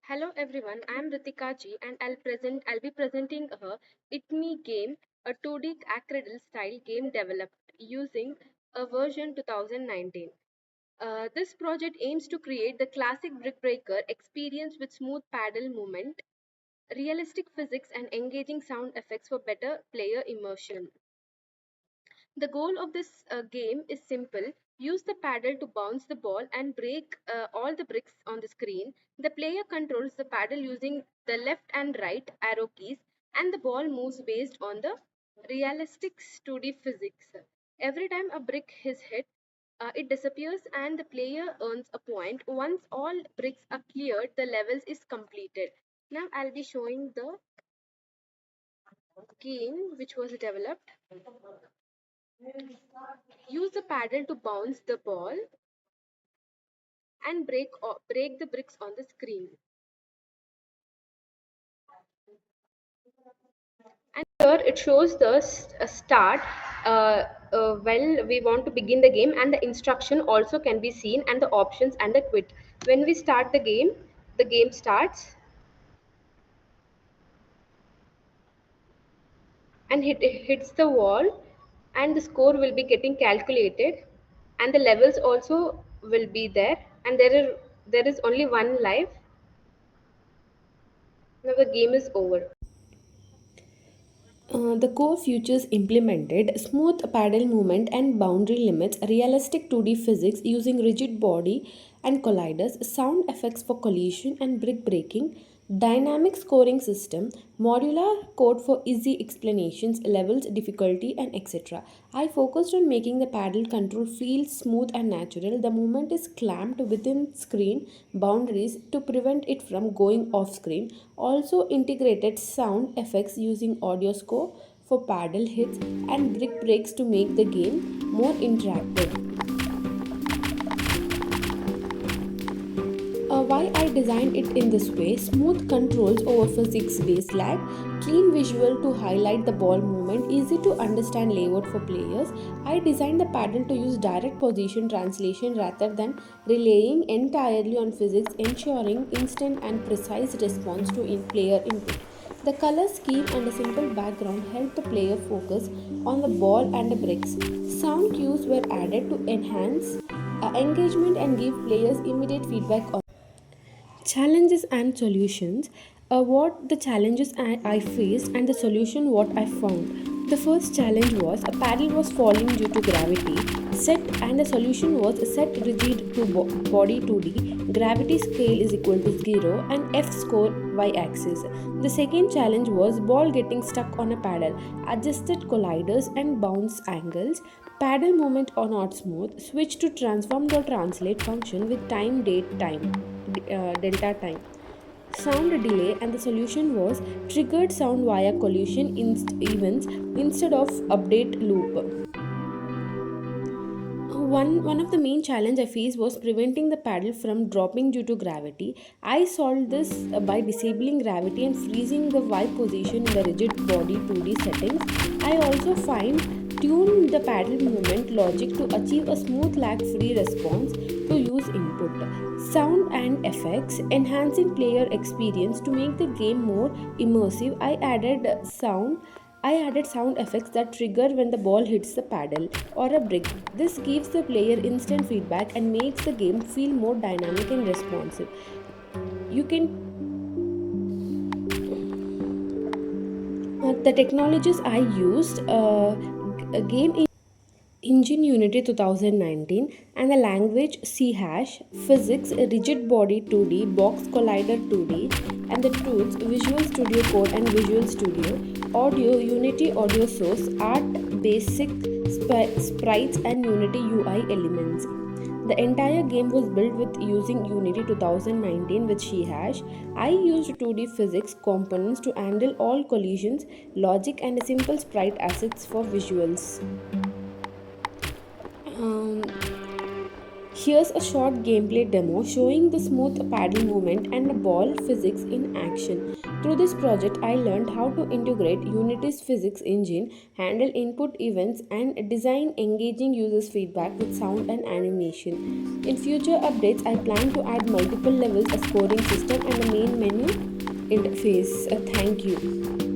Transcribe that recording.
Hello everyone, I am Ritika Ji and I'll be presenting a HITME game, a 2D acrylic style game developed using a version 2019. This project aims to create the classic brick breaker experience with smooth paddle movement, realistic physics and engaging sound effects for better player immersion. The goal of this game is simple. Use the paddle to bounce the ball and break all the bricks on the screen. The player controls the paddle using the left and right arrow keys, and the ball moves based on the realistic 2D physics. Every time a brick is hit, it disappears and the player earns a point. Once all bricks are cleared, the levels is completed. Now I'll be showing the game which was developed. Use the paddle to bounce the ball and break the bricks on the screen. And here it shows the start. Well, we want to begin the game, and the instruction also can be seen, and the options and the quit. When we start the game starts and hits the wall, and the score will be getting calculated, and the levels also will be there, and there is only one life. Now the game is over. The core features implemented smooth paddle movement and boundary limits, realistic 2D physics using rigid body and colliders, sound effects for collision and brick breaking, dynamic scoring system, modular code for easy explanations, levels, difficulty, and etc. I focused on making the paddle control feel smooth and natural. The movement is clamped within screen boundaries to prevent it from going off screen. Also integrated sound effects using audio score for paddle hits and brick breaks to make the game more interactive. Why I designed it in this way: smooth controls over physics based lag, clean visual to highlight the ball movement, easy to understand layout for players. I designed the paddle to use direct position translation rather than relying entirely on physics, ensuring instant and precise response to player input. The color scheme and a simple background help the player focus on the ball and the bricks. Sound cues were added to enhance engagement and give players immediate feedback on challenges and solutions. What the challenges I faced and the solution what I found. The first challenge was a paddle was falling due to gravity set, and the solution was set rigid to body 2D, gravity scale is equal to 0 and F score y axis. The second challenge was ball getting stuck on a paddle, adjusted colliders and bounce angles, paddle movement or not smooth, switch to transformed or translate function with time date time delta time, sound delay, and the solution was triggered sound via collision events instead of update loop. One of the main challenge I faced was preventing the paddle from dropping due to gravity. I solved this by disabling gravity and freezing the Y position in the rigid body 2D settings. I also fine tuned the paddle movement logic to achieve a smooth lag free response to use input. Sound and effects, enhancing player experience to make the game more immersive. I added sound effects that trigger when the ball hits the paddle or a brick. This gives the player instant feedback and makes the game feel more dynamic and responsive. You can The technologies I used, game Engine Unity 2019, and the language C hash, physics rigid body 2D, box collider 2D, and the tools Visual Studio Code and Visual Studio, audio Unity audio source, art basic sprites and Unity UI elements. The entire game was built with using Unity 2019 with C hash. I used 2D physics components to handle all collisions, logic, and simple sprite assets for visuals. Um, Here's a short gameplay demo showing the smooth paddle movement and ball physics in action. Through this project, I learned how to integrate Unity's physics engine, handle input events, and design engaging users' feedback with sound and animation. In future updates, I plan to add multiple levels, a scoring system, and a main menu interface. Thank you.